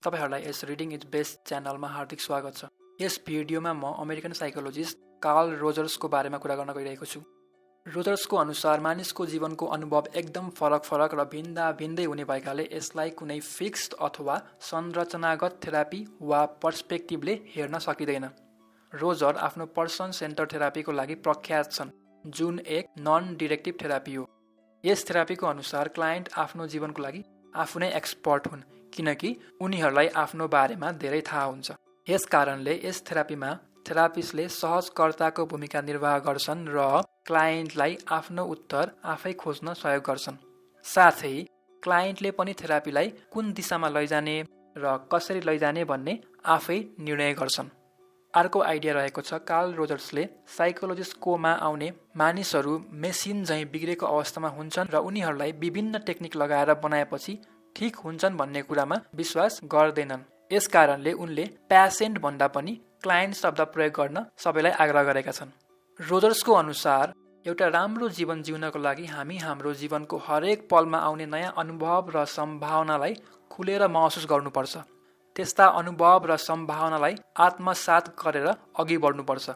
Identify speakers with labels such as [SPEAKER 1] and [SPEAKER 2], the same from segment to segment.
[SPEAKER 1] तपाईहरुलाई यस reading is best च्यानलमा हार्दिक स्वागत छ। यस भिडियोमा म अमेरिकन साइकोलोजिस्ट कार्ल रोजर्सको बारेमा कुरा गर्न गइरहेको छु। रोजर्सको अनुसार मानिसको जीवनको अनुभव एकदम फरक र भिन्दै हुने भएकाले यसलाई कुनै फिक्स्ड अथवा संरचनागत थेरापी वा पर्सपेक्टिभले हेर्न सकिदैन। रोजर आफ्नो पर्सन सेन्टर थेरापीको लागि प्रख्यात छन्, जुन एक नन डिरेक्टिभ थेरापी हो। यस थेरापीको अनुसार क्लाइन्ट आफ्नो जीवनको लागि आफू नै एक्सपर्ट हुन्, किनकि उनीहरूलाई आफ्नो बारेमा धेरै थाहा हुन्छ। यस कारणले यस थेरापीमा थेरापिस्टले सहजकर्ताको भूमिका निर्वाह गर्छन् र क्लाइन्टलाई आफ्नो उत्तर आफै खोज्न सहयोग गर्छन्। साथै क्लाइन्टले पनि थेरापीलाई कुन दिशामा लैजाने र कसरी लैजाने भन्ने आफै निर्णय गर्छन्। अर्को आइडिया रहेको छ, कार्ल रोजर्सले साइकोलोजिस्टकोमा आउने मानिसहरू मेसिन झैँ बिग्रेको अवस्थामा हुन्छन् र उनीहरूलाई विभिन्न टेक्निक लगाएर बनाएपछि ठीक हुन्छन् भन्ने कुरामा विश्वास गर्दैनन्। यस कारणले उनले प्यासेन्ट भन्दा पनि क्लाइन्ट शब्द प्रयोग गर्न सबैलाई आग्रह गरेका छन्। रोजर्सको अनुसार एउटा राम्रो जीवन जिउनको लागि हामी हाम्रो जीवनको हरेक पलमा आउने नयाँ अनुभव र सम्भावनालाई खुलेर महसुस गर्नुपर्छ। त्यस्ता अनुभव र सम्भावनालाई आत्मसात गरेर अघि बढ्नुपर्छ।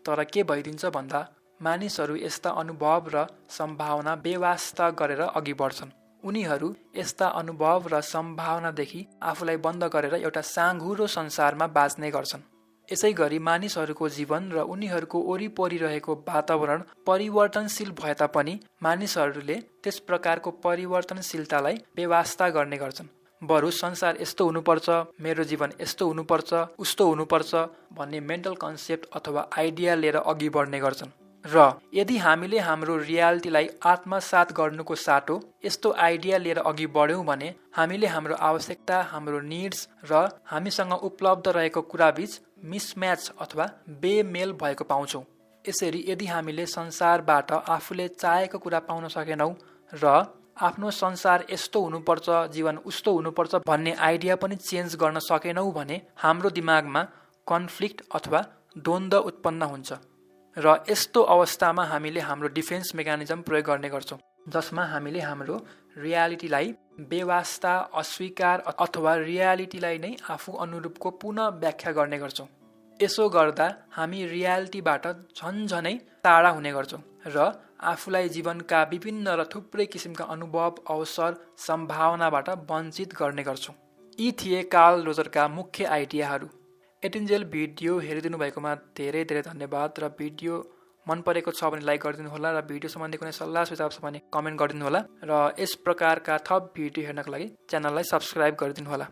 [SPEAKER 1] तर के भइदिन्छ भन्दा मानिसहरू यस्ता अनुभव र सम्भावना बेवास्ता गरेर अघि बढ्छन्। उनीहरू यस्ता अनुभव र सम्भावनादेखि आफूलाई बन्द गरेर एउटा साँघुरो संसारमा बाँच्ने गर्छन्। यसै गरी मानिसहरूको जीवन र उनीहरूको वरिपरि रहेको वातावरण परिवर्तनशील भए तापनि मानिसहरूले त्यस प्रकारको परिवर्तनशीलतालाई बेवास्ता गर्ने गर्छन्। बरु संसार यस्तो हुनुपर्छ, मेरो जीवन यस्तो हुनुपर्छ, उस्तो हुनुपर्छ भन्ने मेन्टल कन्सेप्ट अथवा आइडिया लिएर अघि बढ्ने गर्छन्। र यदि हामीले हाम्रो रियालिटीलाई आत्मसात गर्नुको साटो यस्तो आइडिया लिएर अघि बढ्यौँ भने हामीले हाम्रो आवश्यकता, हाम्रो निड्स र हामीसँग उपलब्ध रहेको कुराबीच मिसम्याच अथवा बेमेल भएको पाउँछौँ। यसरी यदि हामीले संसारबाट आफूले चाहेको कुरा पाउन सकेनौँ र आफ्नो संसार यस्तो हुनुपर्छ, जीवन उस्तो हुनुपर्छ भन्ने आइडिया पनि चेन्ज गर्न सकेनौँ भने हाम्रो दिमागमा कन्फ्लिक्ट अथवा द्वन्द्व उत्पन्न हुन्छ र यस्तो अवस्थामा हामीले हाम्रो डिफेन्स मेकानिजम प्रयोग गर्ने गर्छौँ, जसमा हामीले हाम्रो रियालिटीलाई बेवास्ता, अस्वीकार अथवा रियालिटीलाई नै आफू अनुरूपको पुनः व्याख्या गर्ने गर्छौँ। यसो गर्दा हामी रियालिटीबाट झन्झनै टाढा हुने गर्छौँ र आफूलाई जीवनका विभिन्न र थुप्रै किसिमका अनुभव, अवसर, सम्भावनाबाट वञ्चित गर्ने गर्छौँ। यी थिए कार्ल रोजरका मुख्य आइडियाहरू। यतिन्जेल भिडियो हेरिदिनु भएकोमा धेरै धन्यवाद र भिडियो मन परेको छ भने लाइक गरिदिनु होला र भिडियो सम्बन्धी कुनै सल्लाह सुझाव छ भने कमेन्ट गरिदिनु होला र यस प्रकारका थप भिडियो हेर्नको लागि च्यानललाई सब्स्क्राइब गरिदिनु होला।